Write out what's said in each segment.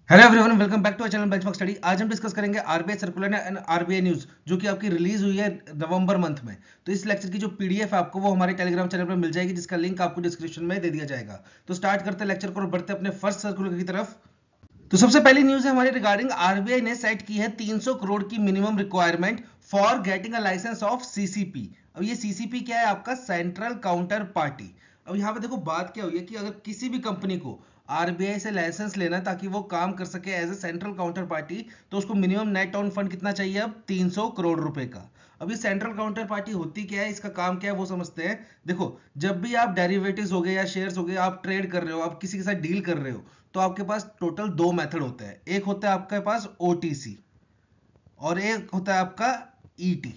Hello everyone, welcome back to our channel benchmark study. आज हम discuss करेंगे RBI circular and RBI news जो कि आपकी रिलीज हुई है नवंबर मंथ में। तो इस लेक्चर की जो पीडीएफ है आपको वो हमारे टेलीग्राम चैनल पर मिल जाएगी, जिसका लिंक आपको डिस्क्रिप्शन में दे दिया जाएगा। तो स्टार्ट करते हैं लेक्चर को और बढ़ते अपने फर्स्ट सर्कुलर की तरफ। तो सबसे पहली न्यूज है हमारी रिगार्डिंग आरबीआई ने सेट की है 300 करोड़ की minimum requirement for getting a licence of CCP. अब ये सीसीपी क्या है? आपका सेंट्रल काउंटर पार्टी। अब यहाँ पे देखो बात क्या हुई है कि अगर किसी भी कंपनी को आरबीआई से लाइसेंस लेना ताकि वो काम कर सके as a central counter party, तो उसको मिनिमम नेट ऑन फंड कितना चाहिए? अब 300 करोड़ रुपए का। अब ये सेंट्रल काउंटर पार्टी होती क्या है, इसका काम क्या है, वो समझते हैं। देखो, जब भी आप डेरिवेटिव्स हो गए या शेयर्स हो गए, आप ट्रेड कर रहे हो, आप किसी के साथ डील कर रहे हो, तो आपके पास टोटल दो मेथड होते हैं। एक होता है आपके पास ओटीसी और एक होता है आपका ईटी।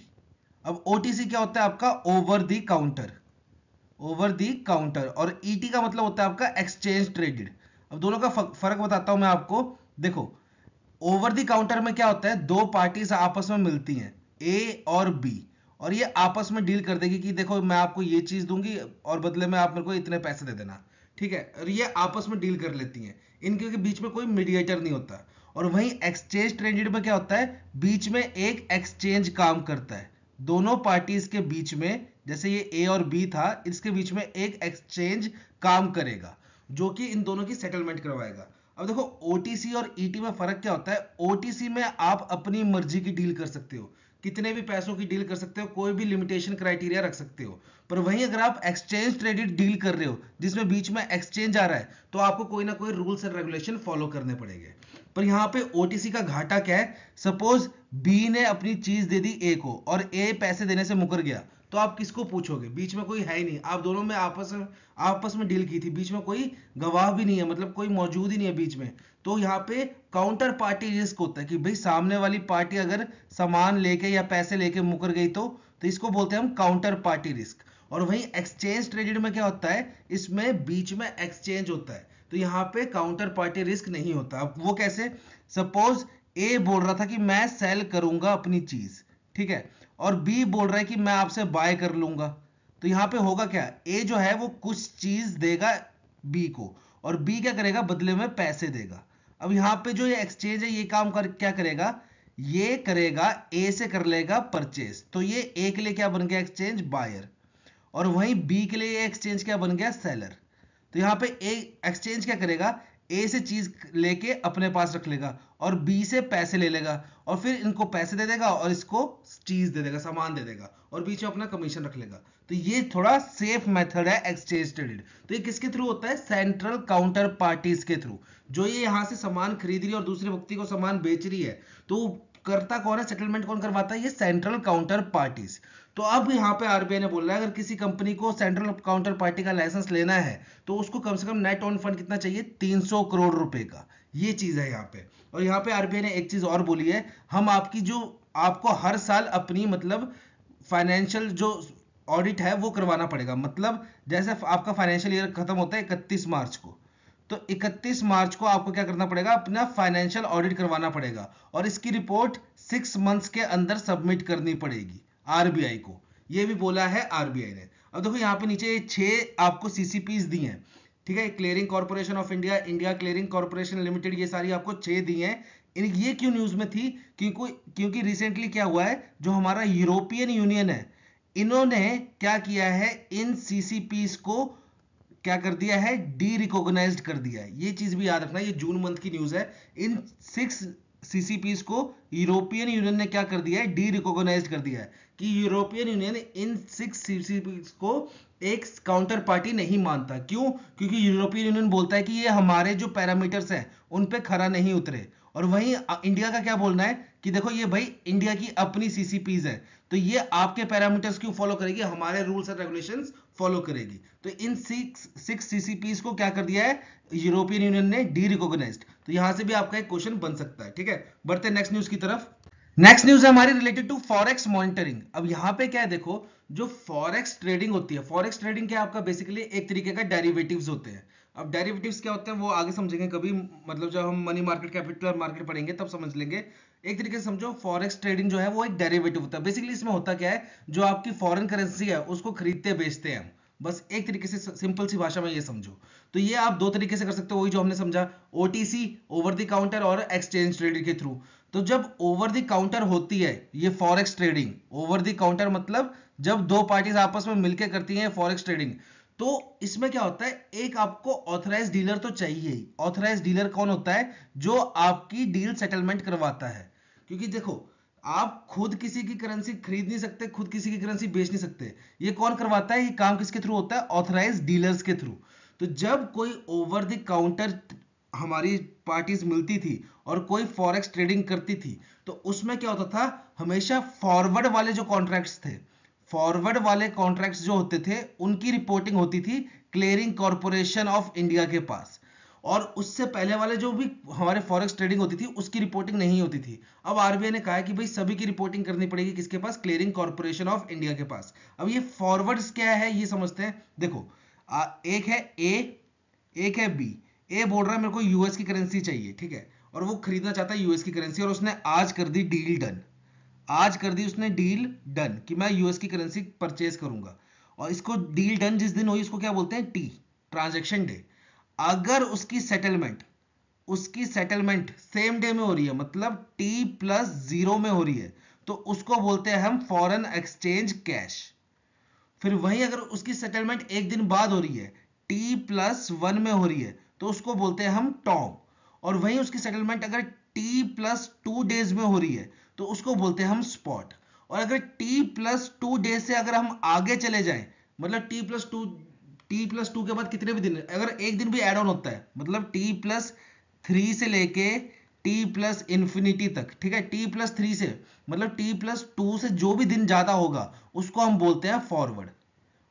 अब ओटीसी क्या होता है? आपका over the counter, over the counter. और ईटी का मतलब होता है आपका एक्सचेंज ट्रेडेड। अब दोनों का फर्क बताता हूं मैं आपको। देखो, ओवर दी काउंटर में क्या होता है? दो पार्टीज आपस में मिलती हैं, ए और बी, और ये आपस में डील कर देगी कि देखो मैं आपको ये चीज दूंगी और बदले में आप मेरे को इतने पैसे दे देना। ठीक है, और ये आपस में डील कर लेती हैं, इनके बीच में कोई मीडिएटर नहीं होता। और वहीं एक्सचेंज ट्रेडेड में क्या होता है? बीच में एक एक्सचेंज काम करता है। दोनों पार्टीज के बीच में, जैसे ये ए और बी था, इसके बीच में एक एक्सचेंज काम करेगा जो कि इन दोनों की सेटलमेंट करवाएगा। अब देखो, ओटीसी और ईटी में फर्क क्या होता है? ओटीसी में आप अपनी मर्जी की डील कर सकते हो, कितने भी पैसों की डील कर सकते हो, कोई भी लिमिटेशन क्राइटेरिया रख सकते हो। पर वहीं अगर आप एक्सचेंज ट्रेडेड डील कर रहे हो जिसमें बीच में एक्सचेंज आ रहा है, तो आपको कोई ना कोई रूल्स एंड रेगुलेशन फॉलो करने पड़ेंगे। पर यहाँ पे ओटीसी का घाटा क्या है? सपोज बी ने अपनी चीज दे दी ए को और ए पैसे देने से मुकर गया, तो आप किसको पूछोगे? बीच में कोई है ही नहीं, आप दोनों में आपस में डील की थी, बीच में कोई गवाह भी नहीं है, मतलब कोई मौजूद ही नहीं है बीच में। तो यहाँ पे काउंटर पार्टी रिस्क होता है कि भाई सामने वाली पार्टी अगर सामान लेके या पैसे लेके मुकर गई तो इसको बोलते हैं हम काउंटर पार्टी रिस्क। और वहीं एक्सचेंज ट्रेडेड में क्या होता है? इसमें बीच में एक्सचेंज होता है, तो यहाँ पे काउंटर पार्टी रिस्क नहीं होता। अब वो कैसे? सपोज ए बोल रहा था कि मैं सेल करूंगा अपनी चीज, ठीक है, और बी बोल रहा है कि मैं आपसे बाय कर लूंगा। तो यहां पे होगा क्या? ए जो है वो कुछ चीज देगा बी को, और बी क्या करेगा? बदले में पैसे देगा। अब यहां पे जो ये एक्सचेंज है, ये काम कर क्या करेगा? ये करेगा ए से कर लेगा परचेज, तो ये ए के लिए क्या बन गया? Exchange buyer. और वहीं बी के लिए ये एक्सचेंज क्या बन गया? सेलर। तो यहाँ पे ए एक्सचेंज क्या करेगा? ए से चीज लेके अपने पास रख लेगा और बी से पैसे ले लेगा, और फिर इनको पैसे दे देगा और इसको चीज दे देगा, सामान दे देगा, और बीच में अपना कमीशन रख लेगा। तो ये थोड़ा सेफ मेथड है एक्सचेंज ट्रेडेड। तो ये किसके थ्रू होता है? सेंट्रल काउंटर पार्टीज के थ्रू। जो ये यहां से सामान खरीद रही है और दूसरे व्यक्ति को सामान बेच रही है, तो करता कौन है? सेटलमेंट कौन करवाता है? ये सेंट्रल काउंटर पार्टीज। तो अब यहाँ पे आरबीआई ने बोला है अगर किसी कंपनी को सेंट्रल काउंटर पार्टी का लाइसेंस लेना है, तो उसको कम से कम नेट ऑन फंड कितना चाहिए? 300 करोड़ रुपए का। ये चीज है यहाँ पे। और यहाँ पे आरबीआई ने एक चीज और बोली है, हम आपकी जो आपको हर साल अपनी मतलब फाइनेंशियल जो ऑडिट है वो करवाना पड़ेगा। मतलब जैसे आपका फाइनेंशियल ईयर खत्म होता है 31 मार्च को, तो 31 मार्च को आपको क्या करना पड़ेगा? अपना फाइनेंशियल ऑडिट करवाना पड़ेगा, और इसकी रिपोर्ट 6 मंथ्स के अंदर सबमिट करनी पड़ेगी आरबीआई को। ये भी बोला है आरबीआई ने। अब देखो यहाँ पे नीचे 6 आपको सीसीपीज दी हैं, ठीक है। Clearing corporation of India, India clearing corporation limited, ये सारी आपको 6 दी हैं। ये क्यों न्यूज में थी? क्योंकि रिसेंटली क्या हुआ है, जो हमारा यूरोपियन यूनियन है, इन्होंने क्या किया है? इन सीसीपीज को क्या कर दिया है? डी रिकॉग्नाइज्ड कर दिया है। ये चीज भी याद रखना, ये जून मंथ की न्यूज है। इन 6 सीसीपीज को यूरोपियन यूनियन ने क्या कर दिया है? डी रिकॉग्नाइज्ड कर दिया है कि यूरोपियन यूनियन इन 6 सीसीपीज को एक काउंटर पार्टी नहीं मानता। क्यों? क्योंकि यूरोपियन यूनियन बोलता है कि ये हमारे जो पैरामीटर्स हैं उन पे खरा नहीं उतरे। और वहीं इंडिया का क्या बोलना है कि देखो ये भाई इंडिया की अपनी सीसीपीज है, तो ये आपके पैरामीटर्स क्यों फॉलो करेगी? हमारे रूल्स एंड रेगुलेशंस फॉलो करेगी। तो इन 6 सीसीपीज को क्या कर दिया है? यूरोपियन यूनियन ने डी रिकॉग्नाइज्ड। तो यहां से भी आपका एक क्वेश्चन बन सकता है, ठीक है। बढ़ते हैं नेक्स्ट न्यूज की तरफ। नेक्स्ट न्यूज है हमारी रिलेटेड टू फॉरेक्स मॉनिटरिंग। अब यहाँ पे क्या है? देखो, जो फॉरेक्स ट्रेडिंग होती है, फॉरेक्स ट्रेडिंग क्या है? आपका बेसिकली एक तरीके का डेरिवेटिव्स होते हैं। अब डेरिवेटिव्स क्या होते हैं वो आगे समझेंगे कभी, मतलब जब हम मनी मार्केट, कैपिटल मार्केट पढ़ेंगे तब समझ लेंगे। एक तरीके से समझो, फॉरेक्स ट्रेडिंग जो है वो एक डेरिवेटिव होता है। बेसिकली इसमें होता क्या है? जो आपकी फॉरेन करेंसी है उसको खरीदते बेचते हैं, बस एक तरीके से सिंपल सी भाषा में ये समझो। तो ये आप दो तरीके से कर सकते हो, वही जो हमने समझा, ओटीसी ओवर द काउंटर और एक्सचेंज ट्रेडेड के थ्रू। तो जब ओवर द काउंटर होती है ये forex trading, over the counter मतलब जब दो पार्टीज आपस में मिलकर करती हैं फॉरेक्स ट्रेडिंग, तो इसमें क्या होता है, एक आपको ऑथराइज डीलर तो चाहिए ही। ऑथराइज डीलर कौन होता है? जो आपकी डील सेटलमेंट करवाता है। क्योंकि देखो, आप खुद किसी की करेंसी खरीद नहीं सकते, खुद किसी की करेंसी बेच नहीं सकते। ये कौन करवाता है? ये काम किसके थ्रू होता है? ऑथराइज डीलर्स के थ्रू। तो जब कोई ओवर द काउंटर हमारी पार्टीज मिलती थी और कोई फॉरेक्स ट्रेडिंग करती थी, तो उसमें क्या होता था, हमेशा फॉरवर्ड वाले जो कॉन्ट्रैक्ट्स थे, फॉरवर्ड वाले कॉन्ट्रैक्ट्स जो होते थे, उनकी रिपोर्टिंग होती थी क्लियरिंग कॉरपोरेशन ऑफ इंडिया के पास। और उससे पहले वाले जो भी हमारे फॉरेक्स ट्रेडिंग होती थी उसकी रिपोर्टिंग नहीं होती थी। अब आरबीआई ने कहा है कि भाई सभी की रिपोर्टिंग करनी पड़ेगी किसके पास? क्लियरिंग कॉरपोरेशन ऑफ इंडिया के पास। अब ये फॉरवर्ड्स क्या है ये समझते हैं। देखो, एक है ए, एक है बी। ए बोल रहा है मेरे को यूएस की करेंसी चाहिए, ठीक है, और वो खरीदना चाहता है यूएस की करेंसी, और उसने आज कर दी डील डन। आज कर दी उसने डील डन कि मैं यूएस की करेंसी परचेज करूंगा। और इसको डील डन जिस दिन हुई इसको क्या बोलते हैं? T, transaction day. अगर उसकी सेटलमेंट सेम डे में हो रही है, मतलब T+0 में हो रही है, तो उसको बोलते हैं हम फॉरेन एक्सचेंज कैश। फिर वहीं अगर उसकी सेटलमेंट एक दिन बाद हो रही है, T+1 में हो रही है, तो उसको बोलते हैं हम टॉम। और वहीं उसकी सेटलमेंट अगर T+2 डेज में हो रही है, तो उसको बोलते हैं हम स्पॉट। और अगर T+2 डेज से अगर हम आगे चले जाएं, मतलब T+2 के बाद कितने भी दिन, अगर एक दिन भी एड ऑन होता है, मतलब T+3 से लेके T+इंफिनिटी तक, ठीक है, T+3 से मतलब T+2 से जो भी दिन ज्यादा होगा उसको हम बोलते हैं फॉरवर्ड।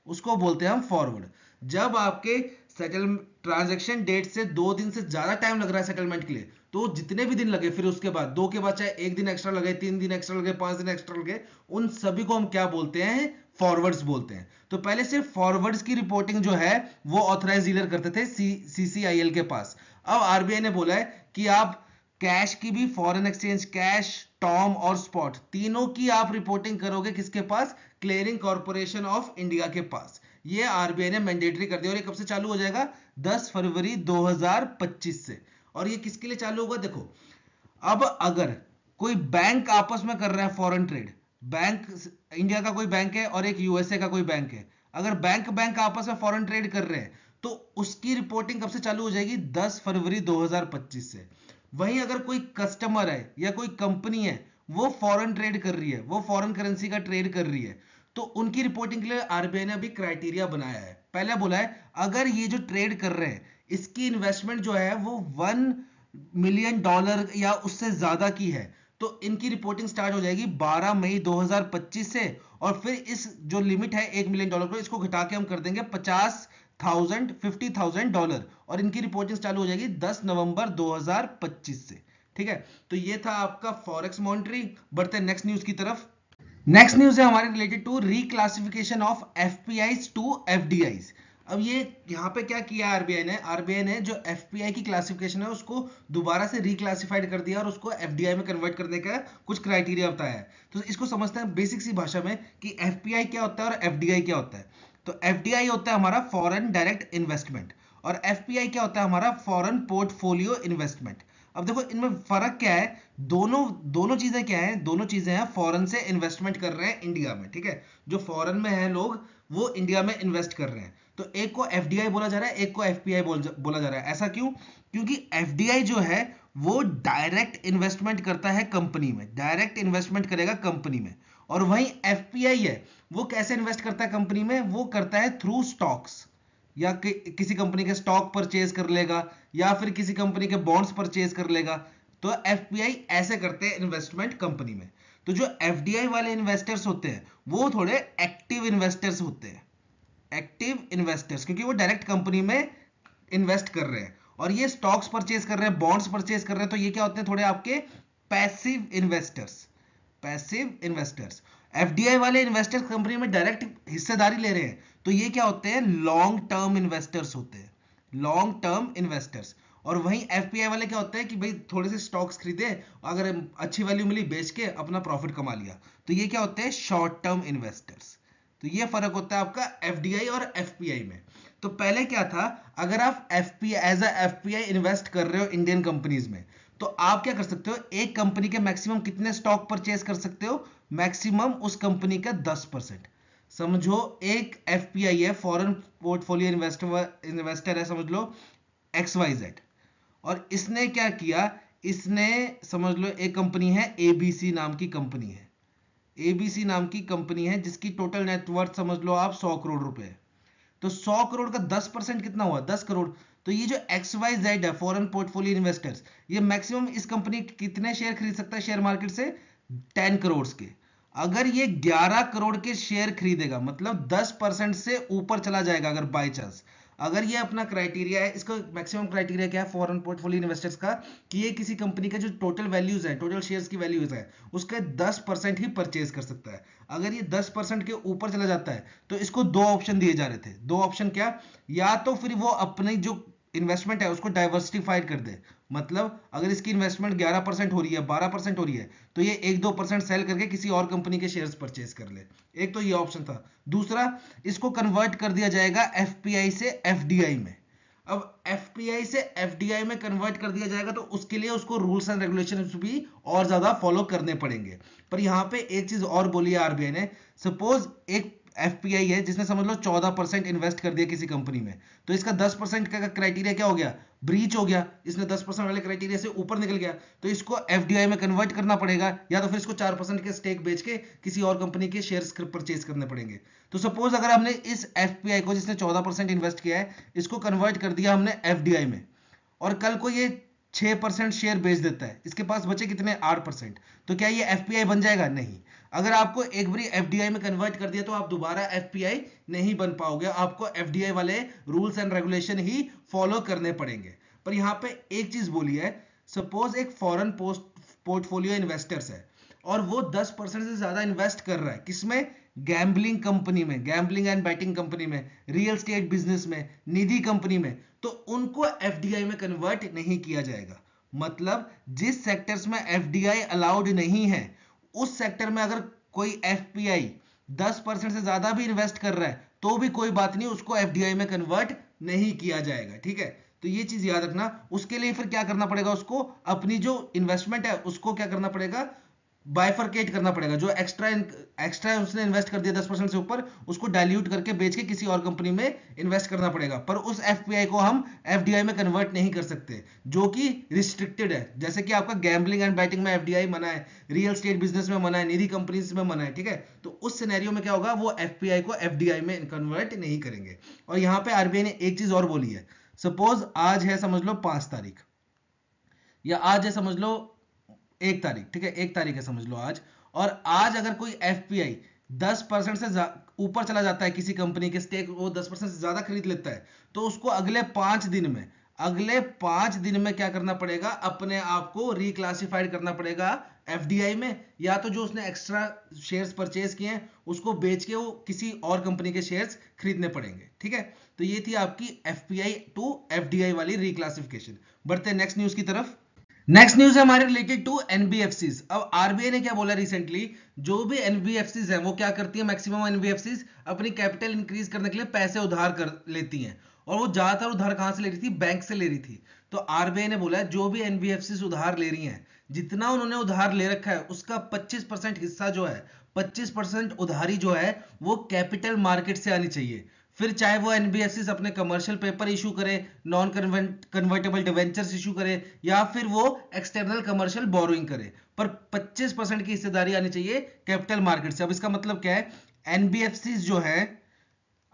उसको बोलते हैं हम फॉरवर्ड। जब आपके सेटल ट्रांजैक्शन डेट से 2 दिन से ज्यादा टाइम लग रहा है सेटलमेंट के लिए, तो जितने भी दिन लगे, फिर उसके बाद 2 के बाद चाहे 1 दिन एक्स्ट्रा लगे, 3 दिन एक्स्ट्रा लगे, 5 दिन एक्स्ट्रा लगे, उन सभी को हम क्या बोलते हैं? फॉरवर्ड्स बोलते हैं। तो पहले सिर्फ फॉरवर्ड्स की रिपोर्टिंग जो है वो ऑथराइज डीलर करते थे सीसीआईएल के पास। अब आरबीआई ने बोला है कि आप कैश की भी, फॉरेन एक्सचेंज कैश, टॉम और स्पॉट, तीनों की आप रिपोर्टिंग करोगे किसके पास? क्लियरिंग कॉरपोरेशन ऑफ इंडिया के पास। ये आरबीआई ने मैंडेटरी कर दिया। और ये कब से चालू हो जाएगा? 10 फरवरी 2025 से। और ये किसके लिए चालू होगा? देखो, अब अगर कोई बैंक आपस में कर रहा है फॉरेन ट्रेड, बैंक इंडिया का कोई बैंक है और एक यूएसए का कोई बैंक है, अगर बैंक बैंक आपस में फॉरेन ट्रेड कर रहे हैं, तो उसकी रिपोर्टिंग कब से चालू हो जाएगी? 10 फरवरी 2025 से। वहीं अगर कोई कस्टमर है या कोई कंपनी है, वो फॉरेन ट्रेड कर रही है, वो फॉरेन करेंसी का ट्रेड कर रही है, तो उनकी रिपोर्टिंग के लिए आरबीआई ने अभी क्राइटेरिया बनाया है। पहले बोला है अगर ये जो ट्रेड कर रहे हैं इसकी इन्वेस्टमेंट जो है वो $1 मिलियन या उससे ज्यादा की है, तो इनकी रिपोर्टिंग स्टार्ट हो जाएगी 12 मई 2025 से। और फिर इस जो लिमिट है $1 मिलियन को, इसको घटा के हम कर देंगे $50,000 और इनकी रिपोर्टिंग चालू हो जाएगी 10 नवंबर 2025 से। ठीक है, तो ये था आपका फॉरेक्स मॉनिटरिंग। बढ़ते हैं नेक्स्ट न्यूज की तरफ। नेक्स्ट न्यूज है हमारे related to reclassification of FPIs to FDIs. अब ये यहाँ पे क्या किया आरबीआई ने जो एफपीआई की क्लासिफिकेशन है उसको दोबारा से रिक्लासिफाइड कर दिया और उसको एफडीआई में कन्वर्ट करने का कुछ क्राइटेरिया बताया है। तो इसको समझते हैं बेसिक सी भाषा में कि एफपीआई क्या होता है और एफडीआई क्या होता है। तो एफडीआई होता है हमारा फॉरेन डायरेक्ट इन्वेस्टमेंट, और एफपीआई क्या होता है? हमारा फॉरेन पोर्टफोलियो इन्वेस्टमेंट। अब देखो इनमें फर्क क्या है, दोनों दोनों चीजें क्या है? दोनों चीजें हैं फॉरेन से इन्वेस्टमेंट कर रहे हैं इंडिया में, ठीक है, जो फॉरेन में है लोग वो इंडिया में इन्वेस्ट कर रहे हैं। तो एक को एफडीआई बोला जा रहा है, एक को एफपीआई बोला जा रहा है। ऐसा क्यों? क्योंकि एफडीआई जो है वो डायरेक्ट इन्वेस्टमेंट करता है कंपनी में, डायरेक्ट इन्वेस्टमेंट करेगा कंपनी में। और वहीं एफपीआई है वो कैसे इन्वेस्ट करता है कंपनी में? वो करता है थ्रू स्टॉक्स, या किसी कंपनी के स्टॉक परचेज कर लेगा, या फिर किसी कंपनी के बॉन्ड्स परचेज कर लेगा। तो एफपीआई ऐसे करते हैं इन्वेस्टमेंट कंपनी में। तो जो एफडीआई वाले इन्वेस्टर्स होते हैं वो थोड़े एक्टिव इन्वेस्टर्स होते हैं, एक्टिव इन्वेस्टर्स, क्योंकि वो डायरेक्ट कंपनी में इन्वेस्ट कर रहे हैं। और ये स्टॉक्स परचेज कर रहे हैं, बॉन्ड्स परचेज कर रहे हैं, तो ये क्या होते हैं? थोड़े आपके passive investors, passive investors. FDI वाले इन्वेस्टर्स कंपनी में डायरेक्ट हिस्सेदारी ले रहे हैं, तो ये क्या होते हैं? लॉन्ग टर्म इन्वेस्टर्स होते हैं, लॉन्ग टर्म इन्वेस्टर्स। और वहीं एफपीआई वाले क्या होते हैं कि भाई थोड़े से स्टॉक्स खरीदे, अगर अच्छी वैल्यू मिली बेच के अपना प्रॉफिट कमा लिया। तो ये क्या होते हैं? शॉर्ट टर्म इन्वेस्टर्स, तो ये फर्क होता है आपका एफडीआई और एफपीआई में। तो पहले क्या था, अगर आप FPI as a FPI invest कर रहे हो इंडियन कंपनीज में, तो आप क्या कर सकते हो, एक कंपनी के मैक्सिमम कितने स्टॉक परचेज कर सकते हो, मैक्सिमम उस कंपनी का 10%। समझो एक एफपीआई है, फॉरेन पोर्टफोलियो इन्वेस्टर है, समझ लो XYZ, और इसने क्या किया, इसने समझ लो एक कंपनी है एबीसी नाम की कंपनी है, एबीसी नाम की कंपनी है जिसकी टोटल नेटवर्थ समझ लो आप 100 करोड़ रुपए है। तो 100 करोड़ का 10% कितना हुआ, 10 करोड़। तो ये जो XYZ है फॉरेन पोर्टफोलियो इन्वेस्टर्स, ये मैक्सिमम इस कंपनी के कितने शेयर खरीद सकता है शेयर मार्केट से, 10 करोड़ के। अगर ये 11 करोड़ के शेयर खरीदेगा, मतलब 10% से ऊपर चला जाएगा अगर बाय चांस, अगर ये अपना क्राइटेरिया है, इसका मैक्सिमम क्राइटेरिया क्या है फॉरेन पोर्टफोलियो इन्वेस्टर्स का, कि ये किसी कंपनी का जो टोटल वैल्यूज है, टोटल शेयर्स की वैल्यूज है, उसका 10% ही परचेज कर सकता है। अगर ये 10% के ऊपर चला जाता है तो इसको दो ऑप्शन दिए जा रहे थे। दो ऑप्शन क्या, या तो फिर वो अपनी जो इन्वेस्टमेंट है उसको डाइवर्सिफाइड कर दे, मतलब अगर इसकी इन्वेस्टमेंट 11% हो रही है, 12% हो रही है, तो ये 1-2% सेल करके किसी और कंपनी के शेयर्स परचेज कर ले। एक तो ये ऑप्शन था। दूसरा, इसको कन्वर्ट कर दिया जाएगा एफपीआई से एफडीआई में। अब एफपीआई से एफडीआई में कन्वर्ट कर दिया जाएगा तो उसके लिए उसको रूल्स एंड रेगुलेशंस भी और ज्यादा फॉलो करने पड़ेंगे। पर यहां पे एक चीज और बोली है आरबीआई ने, सपोज एक एफपीआई है जिसने समझ लो 14% इन्वेस्ट कर दिया किसी कंपनी में, तो इसका 10% का क्राइटेरिया क्या हो गया, ब्रीच हो गया, इसने 10% वाले क्राइटेरिया से ऊपर निकल गया, तो इसको एफडीआई में कन्वर्ट करना पड़ेगा, या तो फिर इसको 4% के स्टेक बेच के किसी और कंपनी के शेयर्स परचेज करने पड़ेंगे। तो सपोज अगर हमने इस एफपीआई को जिसने 14% इन्वेस्ट किया है, इसको कन्वर्ट कर दिया हमने एफडीआई में, और कल को ये 6% शेयर बेच देता है, इसके पास बचे कितने, 8%, तो क्या ये एफपीआई बन जाएगा, नहीं। अगर आपको एक बार एफडीआई में कन्वर्ट कर दिया तो आप दोबारा एफपीआई नहीं बन पाओगे, आपको एफडीआई वाले rules and regulation he follow करने पड़ेंगे। पर यहां पे एक चीज बोली है, सपोज एक फॉरेन पोर्टफोलियो इन्वेस्टर्स है और वो 10% से ज्यादा इन्वेस्ट कर रहा है, किसमें, गैम्बलिंग कंपनी में, गैम्बलिंग एंड बैटिंग कंपनी में, रियल स्टेट बिजनेस में, निधि कंपनी में, तो उनको एफडीआई में कन्वर्ट नहीं किया जाएगा। मतलब जिस सेक्टर्स में एफडीआई अलाउड नहीं है, उस सेक्टर में अगर कोई एफपीआई 10% से ज्यादा भी इन्वेस्ट कर रहा है तो भी कोई बात नहीं, उसको एफडीआई में कन्वर्ट नहीं किया जाएगा, ठीक है। तो ये चीज याद रखना। उसके लिए फिर क्या करना पड़ेगा, उसको अपनी जो इन्वेस्टमेंट है उसको क्या करना पड़ेगा, बाइफरकेट करना पड़ेगा। जो एक्स्ट्रा उसने इन्वेस्ट कर दिया 10% से ऊपर, उसको डाइल्यूट करके बेच के किसी और कंपनी में इन्वेस्ट करना पड़ेगा। पर उस एफपीआई को हम एफडीआई में कन्वर्ट नहीं कर सकते, जो कि रिस्ट्रिक्टेड है। जैसे कि आपका गैम्बलिंग एंड बैटिंग में एफडीआई मना है, रियल स्टेट बिजनेस में मना है, निधि कंपनीज में मना है, ठीक है। तो उस सिनेरियो में क्या होगा, वो एफपीआई को एफडीआई में कन्वर्ट नहीं करेंगे। और यहाँ पे आरबीआई ने एक चीज और बोली है, सपोज आज है समझ लो 5 तारीख, या आज है समझ लो 1 तारीख, ठीक है, 1 तारीख है समझ लो आज, और आज अगर कोई एफपीआई 10% से ऊपर चला जाता है किसी कंपनी के स्टेक, वो 10% से ज्यादा खरीद लेता है, तो उसको अगले 5 दिन में क्या करना पड़ेगा, अपने आप को रिक्लासिफाइड करना पड़ेगा एफडीआई में, या तो जो उसने एक्स्ट्रा शेयर्स परचेज किए हैं उसको बेच के वो किसी और कंपनी के शेयर्स खरीदने पड़ेंगे, ठीक है। तो ये थी आपकी एफपीआई टू एफडीआई वाली रिक्लासिफिकेशन। बढ़ते हैं नेक्स्ट न्यूज की तरफ। नेक्स्ट न्यूज है हमारे रिलेटेड टू एनबीएफसीज। अब आरबीआई ने क्या बोला रिसेंटली, जो भी एनबीएफसीज हैं वो क्या करती है, मैक्सिमम एनबीएफसीज अपनी कैपिटल इंक्रीज करने के लिए पैसे उधार कर लेती हैं, और वो ज्यादातर उधार कहां से ले रही थी, बैंक से ले रही थी। तो आरबीआई ने बोला जो भी एनबीएफसीज उधार ले रही हैं, जितना उन्होंने उधार ले रखा है उसका 25% हिस्सा जो है, 25% उधारी जो है वो कैपिटल मार्केट से आनी चाहिए। फिर चाहे वो एनबीएफसीज अपने कमर्शियल पेपर इशू करे, नॉन कन्वर्टेबल डिवेंचर्स इशू करे, या फिर वो एक्सटर्नल कमर्शियल बोरोइंग करे, पर 25% की हिस्सेदारी आनी चाहिए कैपिटल मार्केट से। अब इसका मतलब क्या है, एनबीएफसीज जो है,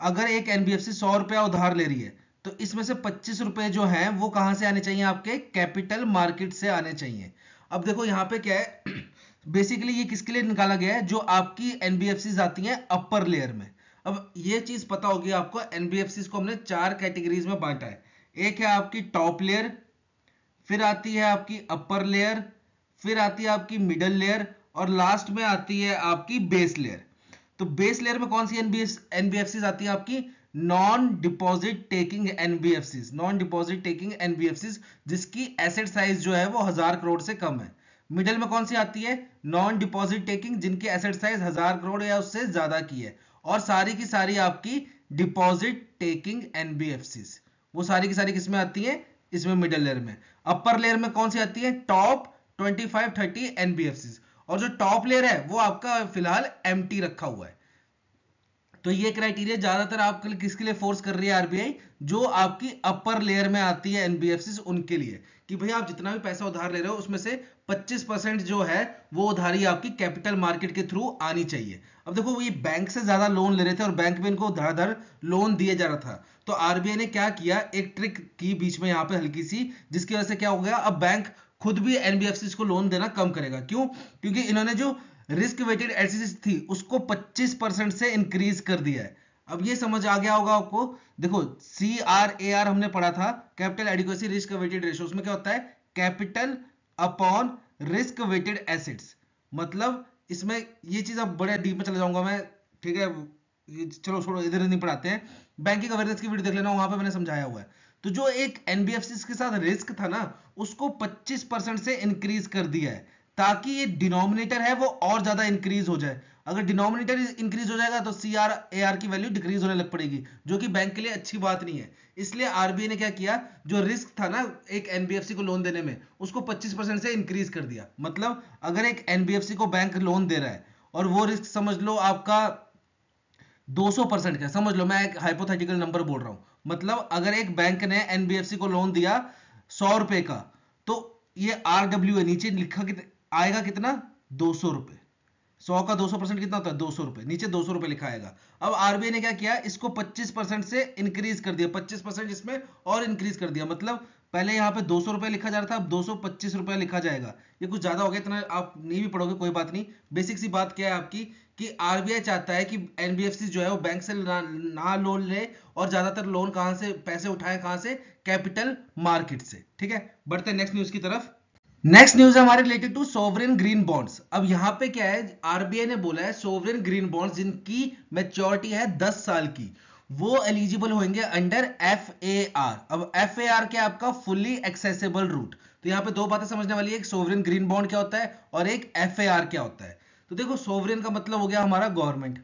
अगर एक एनबीएफसी 100 रुपया उधार ले रही है, तो इसमें से 25 रुपए जो है वो कहां से आने चाहिए, आपके कैपिटल मार्केट से आने चाहिए। अब देखो यहां पे क्या है, बेसिकली ये किसके लिए निकाला गया है, जो आपकी एनबीएफसीज आती हैं अपर लेयर में। अब ये चीज पता होगी आपको, एनबीएफसीज को हमने 4 कैटेगरीज में बांटा है। एक है आपकी टॉप लेयर, फिर आती है आपकी अपर लेयर, फिर आती है आपकी मिडल लेयर, और लास्ट में आती है आपकी बेस लेयर। तो बेस लेयर में कौन सी एनबीएफसीज आती है आपकी, non deposit taking NBFCs, non deposit taking NBFCs, जिसकी एसेट साइज जो है वो 1000 करोड़ से कम है। मिडिल में कौन सी आती है, नॉन डिपॉजिट टेकिंग, जिनकी एसेट साइज 1000 करोड़ या उससे ज्यादा की है। और सारी की सारी आपकी डिपॉजिट टेकिंग एनबीएफसीज, वो सारी की सारी किसमें आती है, इसमें मिडिल लेयर में। अपर लेयर में कौन सी आती है, टॉप 25-30 एनबीएफसीज, और जो टॉप लेयर है वो आपका फिलहाल एम्प्टी रखा हुआ है। तो ये क्राइटेरिया ज्यादातर आपके लिए किसके लिए फोर्स कर रही है आरबीआई, जो आपकी अपर लेयर में आती है एनबीएफसी उनके लिए, कि भैया आप जितना भी पैसा उधार ले रहे हो उसमें से 25% जो है वो उधारी आपकी कैपिटल मार्केट के थ्रू आनी चाहिए। अब देखो ये बैंक से ज्यादा लोन ले रहे थे और बैंक में इनको धड़ाधड़ लोन दिए जा रहा था, तो आरबीआई ने क्या किया, एक ट्रिक की बीच में यहाँ पे हल्की सी, जिसकी वजह से क्या हो गया, अब बैंक खुद भी एनबीएफसी को लोन देना कम करेगा। क्यों, क्योंकि इन्होंने जो रिस्क वेटेड एलसीसी थी उसको 25% से इंक्रीज कर दिया है। अब ये समझ आ गया होगा आपको। देखो CRAR हमने पढ़ा था, capital adequacy risk weighted ratio, उसमें क्या होता है, capital upon risk weighted assets. मतलब इसमें ये चीज अब बड़े डीप में चले जाऊंगा मैं, ठीक है, चलो छोड़ो, इधर नहीं पढ़ाते हैं, बैंकिंग अवेयरनेस की वीडियो देख लेना, वहां पे मैंने समझाया हुआ है। तो जो एक एनबीएफसी के साथ रिस्क था ना, उसको 25% से इंक्रीज कर दिया है, ताकि ये डिनोमिनेटर है वो और ज्यादा इंक्रीज हो जाए। अगर डिनोमिनेटर इंक्रीज हो जाएगा तो CRAR की वैल्यू डिक्रीज होने लग पड़ेगी, जो कि बैंक के लिए अच्छी बात नहीं है। इसलिए आरबीआई ने क्या किया, जो रिस्क था ना एक एनबीएफसी को लोन देने में, उसको 25% से इंक्रीज कर दिया। मतलब अगर एक एनबीएफसी को बैंक लोन दे रहा है और वो रिस्क समझ लो आपका 200% का, समझ लो मैं एक हाइपोथेटिकल नंबर बोल रहा हूं, मतलब अगर एक बैंक ने एनबीएफसी को लोन दिया 100 रुपए का, तो ये RWA नीचे लिखा आएगा कितना, 200 रुपए। 100 का 200% कितना होता है, 200 रुपए, नीचे 200 रुपए लिखा आएगा। अब आरबीआई ने क्या किया, इसको 25% से इंक्रीज कर दिया, 25% इसमें और इंक्रीज कर दिया। मतलब पहले यहाँ पे 200 रुपए लिखा जा रहा था, अब 225 रुपए लिखा जाएगा। ये कुछ ज्यादा हो गया, इतना आप नहीं भी पढ़ोगे कोई बात नहीं। बेसिक सी बात क्या है आपकी, कि आरबीआई चाहता है कि एनबीएफसी जो है वो बैंक से ना लोन ले, और ज्यादातर लोन कहां से पैसे उठाए, कहां से, कैपिटल मार्केट से। ठीक है, बढ़ते हैं नेक्स्ट न्यूज की तरफ। नेक्स्ट न्यूज है हमारे related to sovereign green bonds. अब यहां पे क्या है, आरबीआई ने बोला है सोवरेन ग्रीन बॉन्ड्स जिनकी मैच्योरिटी है 10 साल की, वो एलिजिबल होंगे अंडर FAR। अब FAR क्या, आपका फुल्ली एक्सेसिबल रूट। तो यहां पे दो बातें समझने वाली है, एक सोवरेन ग्रीन बॉन्ड क्या होता है और एक FAR क्या होता है। तो देखो सोवरेन का मतलब हो गया हमारा गवर्नमेंट,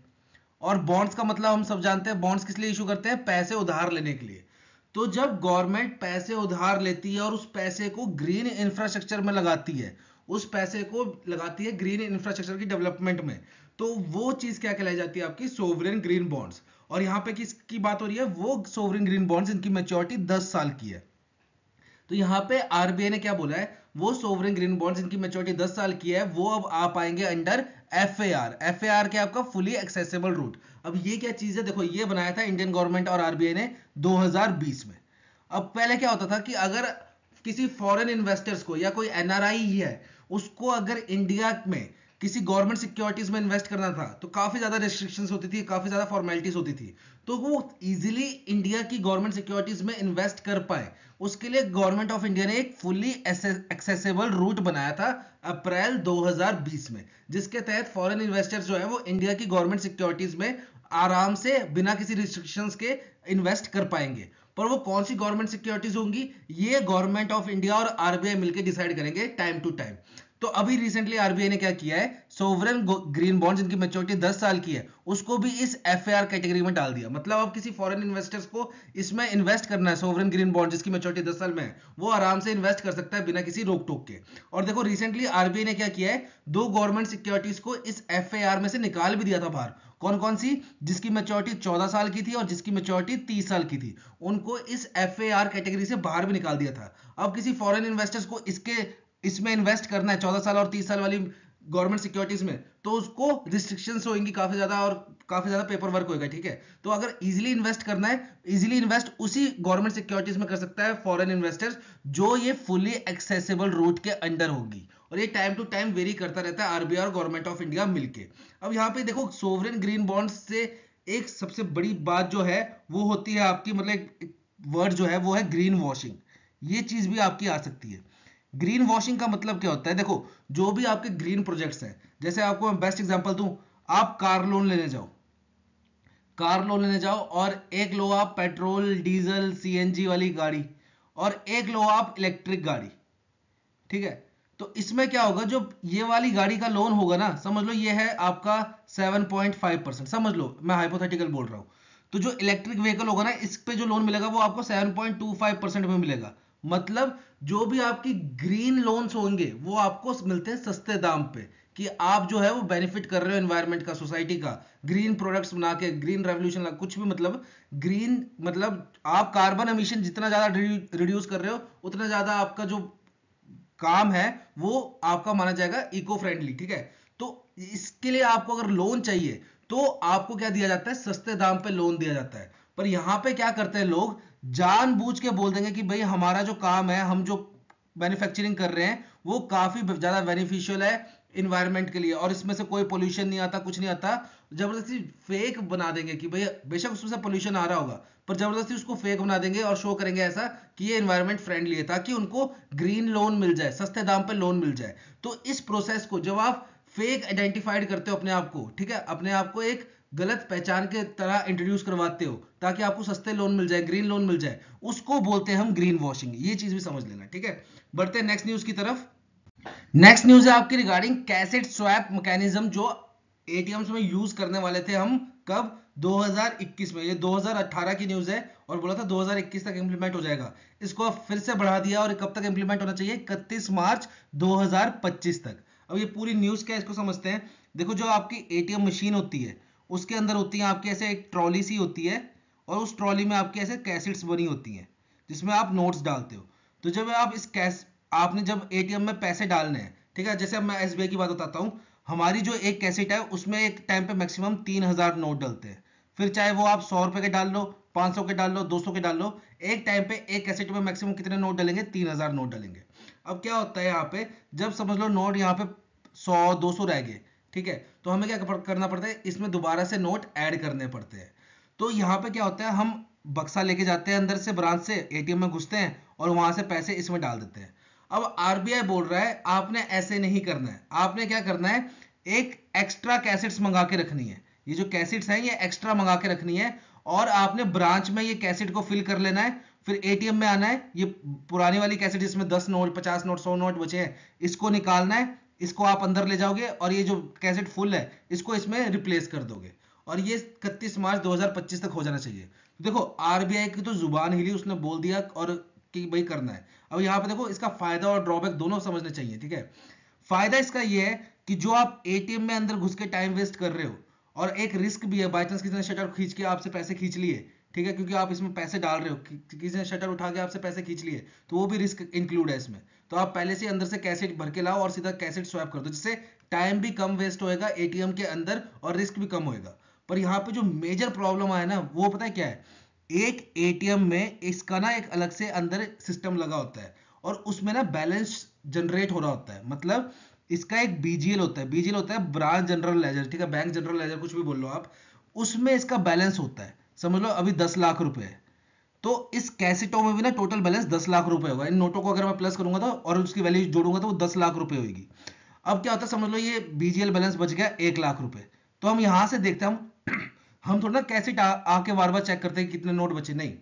और बॉन्ड्स का मतलब हम सब जानते हैं, बॉन्ड्स किस लिए इशू करते हैं, पैसे उधार लेने के लिए। तो जब गवर्नमेंट पैसे उधार लेती है और उस पैसे को ग्रीन इंफ्रास्ट्रक्चर में लगाती है, उस पैसे को लगाती है ग्रीन इंफ्रास्ट्रक्चर की डेवलपमेंट में, तो वो चीज क्या कहलाई जाती है, आपकी सोवरेन ग्रीन बॉन्ड्स। और यहां पे किसकी बात हो रही है, वो सोवरेन ग्रीन बॉन्ड्स इनकी मैच्योरिटी 10 साल की है। तो यहां पे आरबीआई ने क्या बोला है, वो सोवरेन ग्रीन बॉन्ड्स इनकी मैच्योरिटी 10 साल की है, वो अब आ पाएंगे अंडर FAR। FAR क्या, आपका फुली एक्सेसिबल रूट। अब ये क्या चीज है, देखो ये बनाया था इंडियन गवर्नमेंट और आरबीआई ने 2020 में। अब पहले क्या होता था कि अगर किसी फॉरेन इन्वेस्टर्स को या कोई एनआरआई ही है, उसको अगर इंडिया में किसी गवर्नमेंट सिक्योरिटीज में इन्वेस्ट करना था, तो काफी ज्यादा रेस्ट्रिक्शंस होती थी, काफी ज्यादा फॉर्मेलिटीज होती थी, तो वो इजीली इंडिया की गवर्नमेंट सिक्योरिटीज में इन्वेस्ट कर पाए, उसके लिए गवर्नमेंट ऑफ इंडिया ने एक फुल्ली एक्सेसिबल रूट बनाया था अप्रैल 2020 में, जिसके तहत फॉरेन इन्वेस्टर्स जो है वो इंडिया की गवर्नमेंट सिक्योरिटीज में आराम से बिना किसी रिस्ट्रिक्शंस के इन्वेस्ट कर पाएंगे। पर वो कौन सी गवर्नमेंट सिक्योरिटीज होंगी, ये गवर्नमेंट ऑफ इंडिया और आरबीआई मिलकर डिसाइड करेंगे टाइम टू टाइम। तो अभी रिसेंटली आरबीआई ने क्या किया है, सोवरेन ग्रीन बॉन्ड जिनकी मैच्योरिटी 10 साल की है, उसको भी इस FAR कैटेगरी में डाल दिया। मतलब अब किसी फॉरेन इन्वेस्टर्स को इसमें इन्वेस्ट करना है, सोवरेन ग्रीन बॉन्ड जिसकी मैच्योरिटी 10 साल में है, वो आराम से इन्वेस्ट कर सकता है बिना किसी रोक टोक के। और देखो रिसेंटली आरबीआई ने क्या किया है, दो गवर्नमेंट सिक्योरिटीज को इस FAR में से निकाल भी दिया था बाहर। कौन कौन सी, जिसकी मैच्योरिटी 14 साल की थी और जिसकी मैच्योरिटी 30 साल की थी, उनको इस FAR कैटेगरी से बाहर भी निकाल दिया था। अब किसी फॉरेन इन्वेस्टर्स को इसमें इन्वेस्ट करना है 14 साल और 30 साल वाली गवर्नमेंट सिक्योरिटीज में, तो उसको रिस्ट्रिक्शंस होंगी काफी ज्यादा और काफी ज्यादा पेपर वर्क होगा। ठीक है, तो अगर इजीली इन्वेस्ट करना है, इजीली इन्वेस्ट उसी गवर्नमेंट सिक्योरिटीज में कर सकता है फॉरेन इन्वेस्टर्स, जो ये फुली एक्सेसिबल रूट के अंडर होगी, और ये टाइम टू टाइम वेरी करता रहता है आरबीआई और गवर्नमेंट ऑफ इंडिया मिलके। अब यहाँ पे देखो सोवरेन ग्रीन बॉन्ड्स से एक सबसे बड़ी बात जो है वो होती है आपकी, मतलब एक वर्ड जो है वो है ग्रीन वॉशिंग। ये चीज भी आपकी आ सकती है। ग्रीन वॉशिंग का मतलब क्या होता है, देखो जो भी आपके ग्रीन प्रोजेक्ट्स हैं, जैसे आपको मैं बेस्ट एग्जांपल दूं, आप कार लोन लेने जाओ, कार लोन लेने जाओ और एक लो आप पेट्रोल डीजल CNG वाली गाड़ी, और एक लो आप इलेक्ट्रिक गाड़ी। ठीक है, तो इसमें क्या होगा, जो ये वाली गाड़ी का लोन होगा ना, समझ लो ये है आपका 7.5%, समझ लो मैं हाइपोथेटिकल बोल रहा हूं। तो जो इलेक्ट्रिक व्हीकल होगा ना, इस पे जो लोन मिलेगा वो आपको 7.25% में मिलेगा। मतलब जो भी आपकी ग्रीन लोन्स होंगे वो आपको मिलते हैं सस्ते दाम पे, कि आप जो है वो बेनिफिट कर रहे हो एनवायरनमेंट का, सोसाइटी का, ग्रीन प्रोडक्ट्स बना के, ग्रीन रेवोल्यूशन कुछ भी, मतलब ग्रीन मतलब आप कार्बन एमिशन जितना ज्यादा रिड्यूस कर रहे हो उतना ज्यादा आपका जो काम है वो आपका माना जाएगा इको फ्रेंडली, ठीक है। तो इसके लिए आपको अगर लोन चाहिए तो आपको क्या दिया जाता है, सस्ते दाम पे लोन दिया जाता है। पर यहां पे क्या करते हैं लोग, जानबूझ के बोल देंगे कि भाई हमारा जो काम है, हम जो मैन्युफैक्चरिंग कर रहे हैं वो काफी ज्यादा बेनिफिशियल है इन्वायरमेंट के लिए, और इसमें से कोई पोल्यूशन नहीं आता, कुछ नहीं आता। जबरदस्ती फेक बना देंगे कि भैया बेशक उसमें से पोल्यूशन आ रहा होगा, पर जबरदस्ती उसको फेक बना देंगे और शो करेंगे ऐसा कि ये एनवायरनमेंट फ्रेंडली है, ताकि उनको ग्रीन लोन मिल जाए, सस्ते दाम पे लोन मिल जाए। तो इस प्रोसेस को जब आप फेक आइडेंटिफाइड करते हो अपने आप को, ठीक है, अपने आप को एक गलत पहचान के तरह इंट्रोड्यूस करवाते हो ताकि आपको सस्ते लोन मिल जाए, ग्रीन लोन मिल जाए, उसको बोलते हैं हम ग्रीन वॉशिंग। ये चीज भी समझ लेना, ठीक है। बढ़ते हैं नेक्स्ट न्यूज की तरफ। नेक्स्ट न्यूज है आपकी रिगार्डिंग कैसेट स्वैप मैकेनिज्म, जो एटीएम्स में यूज करने वाले थे हम, कब, 2021 में। ये 2018 की न्यूज है और बोला था 2021 तक इंप्लीमेंट हो जाएगा। इसको अब फिर से बढ़ा दिया, और कब तक इंप्लीमेंट होना चाहिए, 31 मार्च 2025 तक। अब ये पूरी न्यूज क्या है इसको समझते हैं। देखो, जो आपकी एटीएम मशीन होती है उसके अंदर होती है आपकी ऐसे एक ट्रॉली सी होती है, और उस ट्रॉली में आपकी ऐसे कैसेट्स बनी होती हैं जिसमें आप नोट्स डालते हो। तो जब आप इस कैश आपने जब एटीएम में पैसे डालने हैं, ठीक है, जैसे अब मैं एसबीआई की बात बताता हूँ। हमारी जो एक कैसेट है उसमें एक टाइम पे मैक्सिमम 3000 नोट डलते हैं। फिर चाहे वो आप 100 रुपए के डाल लो, 500 के डाल लो, 200 के डाल लो, एक टाइम पे एक कैसेट में मैक्सिमम कितने नोट डलेंगे, 3000 नोट डलेंगे। अब क्या होता है यहाँ पे, जब समझ लो नोट यहाँ पे 100-200 रह गए, ठीक है, तो हमें क्या करना पड़ता है, इसमें दोबारा से नोट ऐड करने पड़ते हैं। तो यहाँ पे क्या होता है, हम बक्सा लेके जाते हैं अंदर से, ब्रांच से एटीएम में घुसते हैं और वहां से पैसे इसमें डाल देते हैं। अब आरबीआई बोल रहा है आपने ऐसे नहीं करना है, आपने क्या करना है, एक एक्स्ट्रा कैसेट्स मंगा के रखनी है। ये जो कैसेट्स हैं ये एक्स्ट्रा मंगा के रखनी है, और आपने ब्रांच में ये कैसेट को फिल कर लेना है। फिर एटीएम में आना है, ये पुरानी वाली कैसेट जिसमें 10 नोट, 50 नोट, 100 नोट बचे हैं, इसको निकालना है, इसको आप अंदर ले जाओगे और ये जो कैसेट फुल है इसको इसमें रिप्लेस कर दोगे, और ये 31 मार्च 2025 तक हो जाना चाहिए। तो देखो, आरबीआई की तो जुबान हिली, उसने बोल दिया और कि भाई करना है। अब यहाँ पे देखो, इसका फायदा और ड्रॉबैक दोनों समझने चाहिए, ठीक है। फायदा इसका ये है कि जो आप एटीएम में अंदर घुस के टाइम वेस्ट कर रहे हो, और एक रिस्क भी है, बाई चांस किसी ने शटर खींच के आपसे पैसे खींच लिए, ठीक है, क्योंकि आप इसमें पैसे डाल रहे हो, किसी ने शटर उठा के आपसे पैसे खींच लिए, तो वो भी रिस्क इंक्लूड है इसमें। तो आप पहले से अंदर से कैसेट भर के लाओ और सीधा कैसेट स्वैप कर दो, जिससे टाइम भी कम वेस्ट होएगा एटीएम के अंदर और रिस्क भी कम होएगा। पर यहाँ पे जो मेजर प्रॉब्लम आया ना, वो पता है क्या है, एक एटीएम में इसका ना एक अलग से अंदर सिस्टम लगा होता है, और उसमें ना बैलेंस जनरेट हो रहा होता है। मतलब इसका एक बीजीएल होता है, बीजीएल होता है ब्रांच जनरल लेजर, ठीक है, बैंक जनरल लेजर कुछ भी बोल लो आप, उसमें इसका बैलेंस होता है। समझ लो अभी 10 लाख रुपए है, तो इस कैसेटों में भी ना टोटल बैलेंस 10 लाख रुपए होगा। इन नोटों को अगर मैं प्लस करूंगा तो और उसकी वैल्यू जोड़ूंगा तो वो 10 लाख रुपए होगी। अब क्या होता है, समझ लो ये बीजीएल बैलेंस बच गया 1 लाख रुपए। तो हम यहां से देखते हैं, हम थोड़ा ना कैसेट आके बार बार चेक करते हैं कि कितने नोट बचे, नहीं,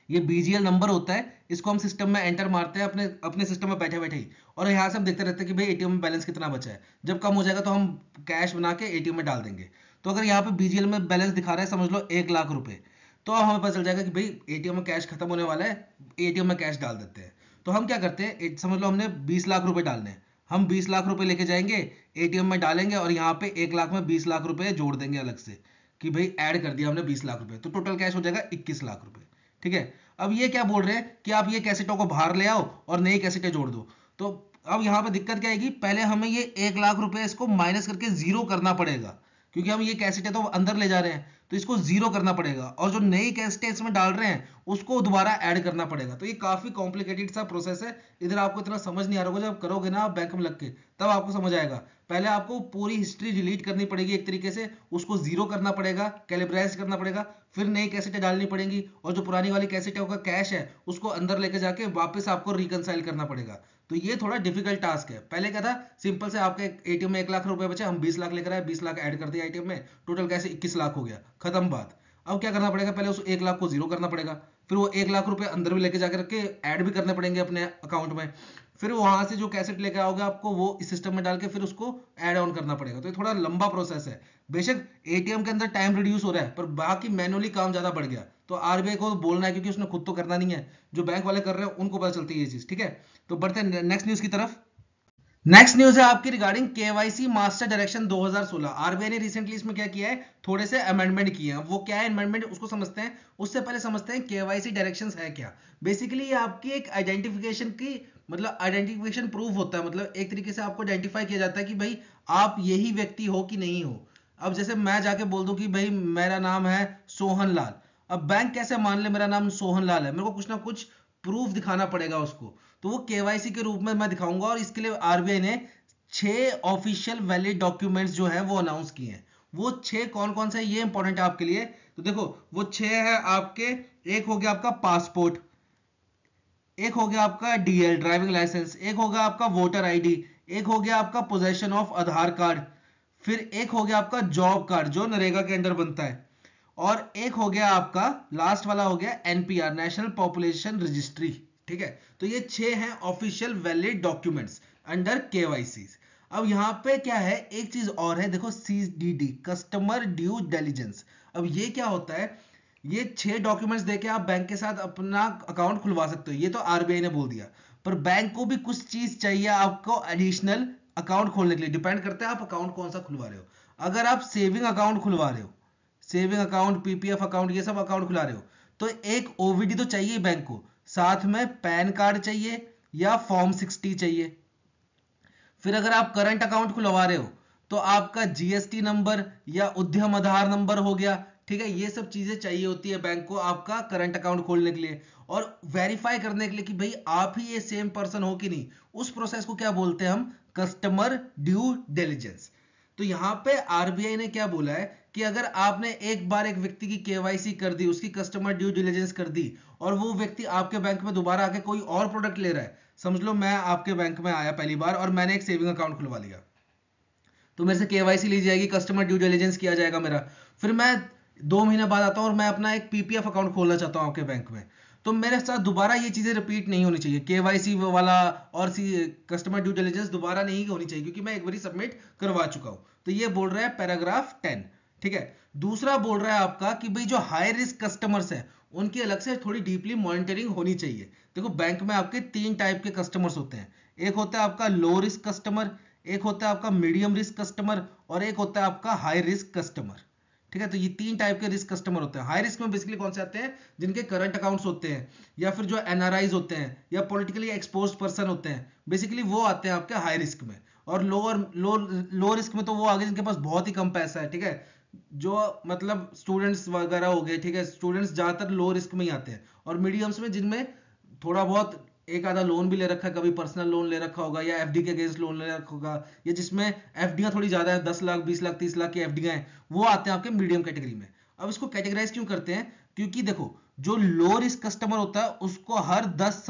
ये बीजीएल नंबर होता है, इसको हम सिस्टम में एंटर मारते हैं अपने अपने सिस्टम में बैठे बैठे ही, और यहाँ से हम देखते रहते हैं कि भाई एटीएम में बैलेंस कितना बचा है। जब कम हो जाएगा तो हम कैश बना के एटीएम में डाल देंगे। तो अगर यहाँ पे बीजीएल में बैलेंस दिखा रहा है समझ लो 1 लाख रुपए, तो हमें पता चल जाएगा कि भाई एटीएम में कैश खत्म होने वाला है, एटीएम में कैश डाल देते हैं। तो हम क्या करते हैं, समझ लो हमने 20 लाख रुपए डालने हैं, हम 20 लाख रुपए लेके जाएंगे, एटीएम में डालेंगे, और यहाँ पे 1 लाख में 20 लाख रुपए जोड़ देंगे अलग से, कि भाई ऐड कर दिया हमने 20 लाख रुपए, तो टोटल कैश हो जाएगा 21 लाख रुपए, ठीक है। अब ये क्या बोल रहे हैं कि आप ये कैसेटों को बाहर ले आओ और नई कैसेटें जोड़ दो। तो अब यहाँ पे दिक्कत क्या आएगी, पहले हमें ये 1 लाख रुपए इसको माइनस करके जीरो करना पड़ेगा, क्योंकि हम ये कैसेटें तो अंदर ले जा रहे हैं, तो इसको जीरो करना पड़ेगा, और जो नई कैसेटें इसमें डाल रहे हैं उसको दोबारा ऐड करना पड़ेगा। तो ये काफी कॉम्प्लिकेटेड सा प्रोसेस है, इधर आपको इतना समझ नहीं आ रहा होगा, जब करोगे ना आप बैंक में लग के तब आपको समझ आएगा। पहले आपको पूरी हिस्ट्री डिलीट करनी पड़ेगी एक तरीके से, उसको जीरो करना पड़ेगा, कैलिब्राइज करना पड़ेगा, फिर नई कैसेटें डालनी पड़ेंगी, और जो पुरानी वाली कैसेटें का कैश है उसको अंदर लेके जाके वापस आपको रिकनसाइल करना पड़ेगा। तो ये थोड़ा डिफिकल्ट टास्क है। पहले क्या था, सिंपल से आपके एटीएम में 1 लाख रुपए बचे, हम 20 लाख लेकर आए, 20 लाख ऐड कर दिया एटीएम में, टोटल कैसे 21 लाख हो गया, खत्म बात। अब क्या करना पड़ेगा, पहले उस 1 लाख को जीरो करना पड़ेगा, फिर वो 1 लाख रुपए अंदर भी लेके जाकर के ऐड भी करने पड़ेंगे अपने अकाउंट में, फिर वहां से जो कैसेट लेकर आओगे आपको वो इस सिस्टम में डाल के फिर उसको ऐड ऑन करना पड़ेगा। तो ये थोड़ा लंबा प्रोसेस है। बेशक एटीएम के अंदर टाइम रिड्यूस हो रहा है, पर बाकी मैनुअली काम ज्यादा बढ़ गया। तो आरबीआई को बोलना है, क्योंकि उसने खुद तो करना नहीं है, जो बैंक वाले कर रहे हैं उनको पता चलती है ये चीज। ठीक है, तो बढ़ते हैं नेक्स्ट न्यूज की तरफ। नेक्स्ट न्यूज है आपकी regarding KYC master direction 2016। RBI ने रिसेंटली इसमें क्या किया है, थोड़े से अमेंडमेंट किए हैं। वो क्या है अमेंडमेंट, उसको समझते हैं। उससे पहले समझते हैं केवाईसी डायरेक्शंस है क्या। बेसिकली ये आपकी एक आइडेंटिफिकेशन की, मतलब आइडेंटिफिकेशन प्रूफ होता है। मतलब एक तरीके से आपको आइडेंटिफाई किया जाता है कि भाई आप यही व्यक्ति हो कि नहीं हो। अब जैसे मैं जाके बोल दूं कि भाई मेरा नाम है सोहन लाल, अब बैंक कैसे मान ले मेरा नाम सोहन लाल है, मेरे को कुछ ना कुछ प्रूफ दिखाना पड़ेगा उसको। तो वो केवाईसी के रूप में मैं दिखाऊंगा, और इसके लिए आरबीआई ने 6 ऑफिशियल वैलिड डॉक्यूमेंट्स जो है वो अनाउंस किए हैं। वो 6 कौन कौन से, ये इंपॉर्टेंट है आपके लिए। तो देखो वो 6 है आपके, एक हो गया आपका पासपोर्ट, एक हो गया आपका डीएल ड्राइविंग लाइसेंस, एक हो गया आपका वोटर आईडी, एक हो गया आपका पोजेशन ऑफ आधार कार्ड, फिर एक हो गया आपका जॉब कार्ड जो नरेगा के अंडर बनता है, और एक हो गया आपका लास्ट वाला हो गया एनपीआर नेशनल पॉपुलेशन रजिस्ट्री। ठीक है, तो ये 6 हैं official valid documents under KYC. अब यहां पे क्या है, एक चीज और है, देखो सीडीडी कस्टमर ड्यू डिलिजेंस। अब ये क्या होता है, ये 6 डॉक्यूमेंट्स देके आप बैंक के साथ अपना अकाउंट खुलवा सकते हो, ये तो आरबीआई ने बोल दिया। पर बैंक को भी कुछ चीज चाहिए आपको एडिशनल अकाउंट खोलने के लिए। डिपेंड करता है आप अकाउंट कौन सा खुलवा रहे हो। अगर आप सेविंग अकाउंट खुलवा रहे हो, सेविंग अकाउंट पीपीएफ अकाउंट ये सब अकाउंट खुला रहे हो, तो एक ओवीडी तो चाहिए बैंक को, साथ में पैन कार्ड चाहिए या फॉर्म 60 चाहिए। फिर अगर आप करंट अकाउंट खुलवा रहे हो तो आपका जीएसटी नंबर या उद्यम आधार नंबर हो गया। ठीक है, ये सब चीजें चाहिए होती है बैंक को आपका करंट अकाउंट खोलने के लिए, और वेरीफाई करने के लिए कि भाई आप ही ये सेम पर्सन हो कि नहीं। उस प्रोसेस को क्या बोलते हैं हम, कस्टमर ड्यू डिलिजेंस। तो यहां पे आरबीआई ने क्या बोला है कि अगर आपने एक बार एक व्यक्ति की केवाईसी कर दी, उसकी कस्टमर ड्यू डिलिजेंस कर दी, और वो व्यक्ति आपके बैंक में दोबारा आके कोई और प्रोडक्ट ले रहा है, समझ लो मैं आपके बैंक में आया पहली बार और मैंने एक सेविंग अकाउंट खुलवा लिया, तो मेरे से केवाईसी ली जाएगी, कस्टमर ड्यू डिलिजेंस किया जाएगा मेरा। फिर मैं 2 महीने बाद आता हूं और मैं अपना एक पीपीएफ अकाउंट खोलना चाहता हूं आपके बैंक में, तो मेरे साथ दोबारा ये चीजें रिपीट नहीं होनी चाहिए, केवाईसी वाला और कस्टमर ड्यू डिलिजेंस दोबारा नहीं होनी चाहिए, क्योंकि मैं एक बार सबमिट करवा चुका हूं। तो ये बोल रहा है पैराग्राफ 10। ठीक है, दूसरा बोल रहा है आपका कि भाई जो हाई रिस्क कस्टमर्स है उनकी अलग से थोड़ी डीपली मॉनिटरिंग होनी चाहिए। देखो बैंक में आपके 3 टाइप के कस्टमर्स होते हैं, एक होता है आपका लो रिस्क कस्टमर, एक होता है आपका मीडियम रिस्क कस्टमर, और एक होता है आपका हाई रिस्क कस्टमर। ठीक है, तो ये 3 टाइप के रिस्क कस्टमर होते हैं। हाई रिस्क में बेसिकली कौन से आते हैं, जिनके करंट अकाउंट्स होते हैं, या फिर जो एनआरआईज होते हैं, या पॉलिटिकली एक्सपोज्ड पर्सन होते हैं, बेसिकली वो आते हैं आपके हाई रिस्क में। और लो रिस्क में तो वो आगे जिनके पास बहुत ही कम पैसा है। ठीक है, जो मतलब स्टूडेंट्स वगैरह हो गए। ठीक है, स्टूडेंट्स ज्यादातर लो रिस्क में ही आते हैं। और मीडियम्स में जिनमें थोड़ा बहुत एक आधा लोन भी ले रखा है, कभी पर्सनल लोन ले रखा होगा या एफडी के अगेंस्ट लोन ले रखा होगा, या जिसमें एफडियां थोड़ी ज्यादा है, 10 लाख 20 लाख 30 लाख की एफडियां हैं, वो आते हैं आपके मीडियम कैटेगरी में। अब इसको कैटेगराइज क्यों करते हैं, क्योंकि देखो जो लो रिस्क कस्टमर होता है उसको हर 10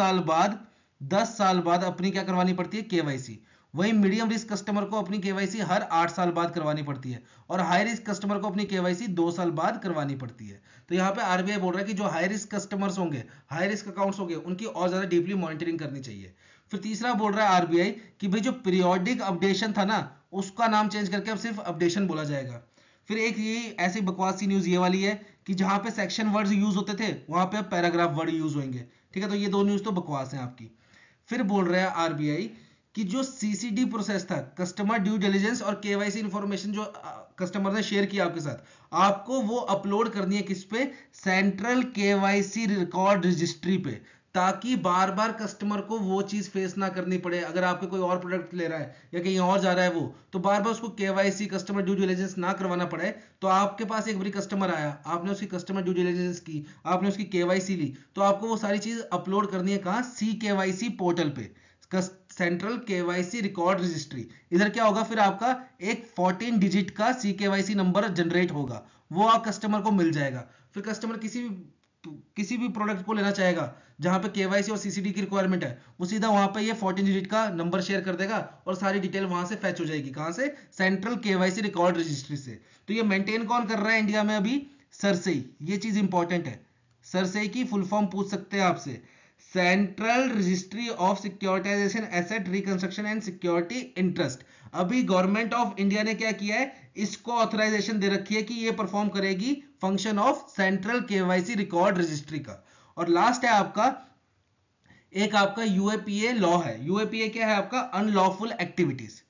साल बाद अपनी क्या करवानी पड़ती है, केवाईसी। वही मीडियम रिस्क कस्टमर को अपनी केवाईसी हर 8 साल बाद करवानी पड़ती है, और हाई रिस्क कस्टमर को अपनी केवाईसी 2 साल बाद करवानी पड़ती है। तो यहाँ पे आरबीआई बोल रहा है कि जो हाई रिस्क कस्टमर्स होंगे, हाई रिस्क अकाउंट्स होंगे, उनकी और ज्यादा डीपली मॉनिटरिंग करनी चाहिए। फिर तीसरा बोल रहा है आरबीआई कि भाई जो पीरियोडिक अपडेशन था ना, उसका नाम चेंज करके अब सिर्फ अपडेशन बोला जाएगा। फिर एक ये ऐसी बकवास सी न्यूज ये वाली है कि जहां पे सेक्शन वर्ड्स यूज होते थे वहां पे पैराग्राफ वर्ड यूज होंगे। ठीक है, तो ये 2 न्यूज तो बकवास है आपकी। फिर बोल रहा है आरबीआई कि जो सीसीडी प्रोसेस था, कस्टमर ड्यू डिलिजेंस और केवाईसी इंफॉर्मेशन जो कस्टमर ने शेयर किया आपके साथ, आपको वो अपलोड करनी है किस पे, सेंट्रल केवाईसी रिकॉर्ड रजिस्ट्री पे, ताकि बार बार कस्टमर को वो चीज फेस ना करनी पड़े। अगर आपके कोई और प्रोडक्ट ले रहा है या कहीं और जा रहा है वो, तो बार बार उसको केवाईसी कस्टमर ड्यू डिलिजेंस ना करवाना पड़े। तो आपके पास एक बारी कस्टमर आया, आपने उसकी कस्टमर ड्यू डिलिजेंस की, आपने उसकी केवाईसी ली, तो आपको वो सारी चीज अपलोड करनी है कहां, सी केवाईसी पोर्टल पे, सेंट्रल केवाईसी रिकॉर्ड रजिस्ट्री। इधर क्या होगा, फिर आपका एक 14 डिजिट का सी केवाईसी नंबर जनरेट होगा, वो आप कस्टमर को मिल जाएगा। फिर कस्टमर किसी भी प्रोडक्ट को लेना चाहेगा जहां पे केवाईसी और सीसीडी की रिक्वायरमेंट है, वो सीधा वहां पे ये 14 डिजिट का नंबर शेयर कर देगा और सारी डिटेल वहां से फैच हो जाएगी। कहां से, सेंट्रल केवाईसी रिकॉर्ड रजिस्ट्री से। तो ये मेंटेन कौन कर रहा है इंडिया में अभी, सरसई। ये चीज इंपॉर्टेंट है, सरसई की फुल फॉर्म पूछ सकते हैं आपसे, central registry of securitisation asset reconstruction and security interest. अभी गवर्नमेंट ऑफ इंडिया ने क्या किया है, इसको ऑथराइजेशन दे रखी है कि ये परफॉर्म करेगी function of central KYC record registry का। और लास्ट है आपका एक आपका यूएपीए लॉ है। यूएपीए क्या है आपका, अनलॉफुल एक्टिविटीज।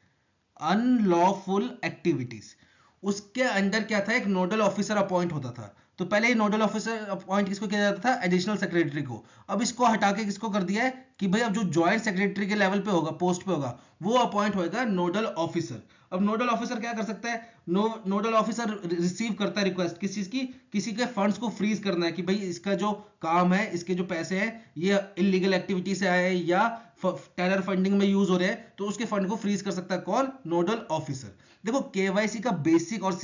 अनलॉफुल एक्टिविटीज उसके अंडर क्या था, एक नोडल ऑफिसर अपॉइंट होता था। तो पहले ये नोडल ऑफिसर अपॉइंट किसको किया जाता था, एडिशनल सेक्रेटरी को। अब इसको हटा के किसको कर दिया है कि भाई अब जो ज्वाइंट सेक्रेटरी के लेवल पे होगा, पोस्ट पे होगा, वो अपॉइंट होएगा नोडल ऑफिसर। अब नोडल ऑफिसर क्या कर सकता है, नोडल ऑफिसर रिसीव करता है रिक्वेस्ट किस चीज की, किसी के फंड्स को फ्रीज करना है कि भाई इसका जो काम है, इसके जो पैसे हैं ये इलीगल एक्टिविटी से आए हैं या टेरर फंडिंग में यूज हो रहे हैं, तो उसके फंड को फ्रीज कर सकता है कौन, नोडल ऑफिसर। देखो केवाईसी का बेसिक और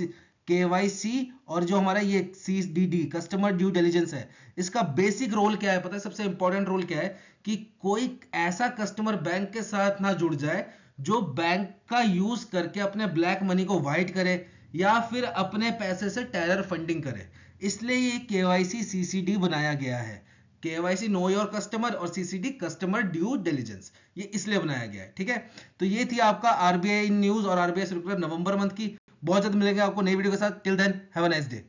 केवाईसी और जो हमारा ये सीडीडी कस्टमर ड्यू डिलिजेंस है, इसका बेसिक रोल क्या है पता है, सबसे इंपॉर्टेंट रोल क्या है कि कोई ऐसा कस्टमर बैंक के साथ ना जुड़ जाए जो बैंक का यूज करके अपने ब्लैक मनी को वाइट करे या फिर अपने पैसे से टेरर फंडिंग करे। इसलिए ये केवाईसी सीसीडी बनाया गया है। केवाईसी नो योर कस्टमर और सीसीडी कस्टमर ड्यू डिलिजेंस, ये इसलिए बनाया गया है। ठीक है, तो ये थी आपका आरबीआई न्यूज और आरबीआई सर्कुलर नवंबर मंथ की। बहुत जल्द मिलेंगे आपको नई वीडियो के साथ। Till then have a nice day.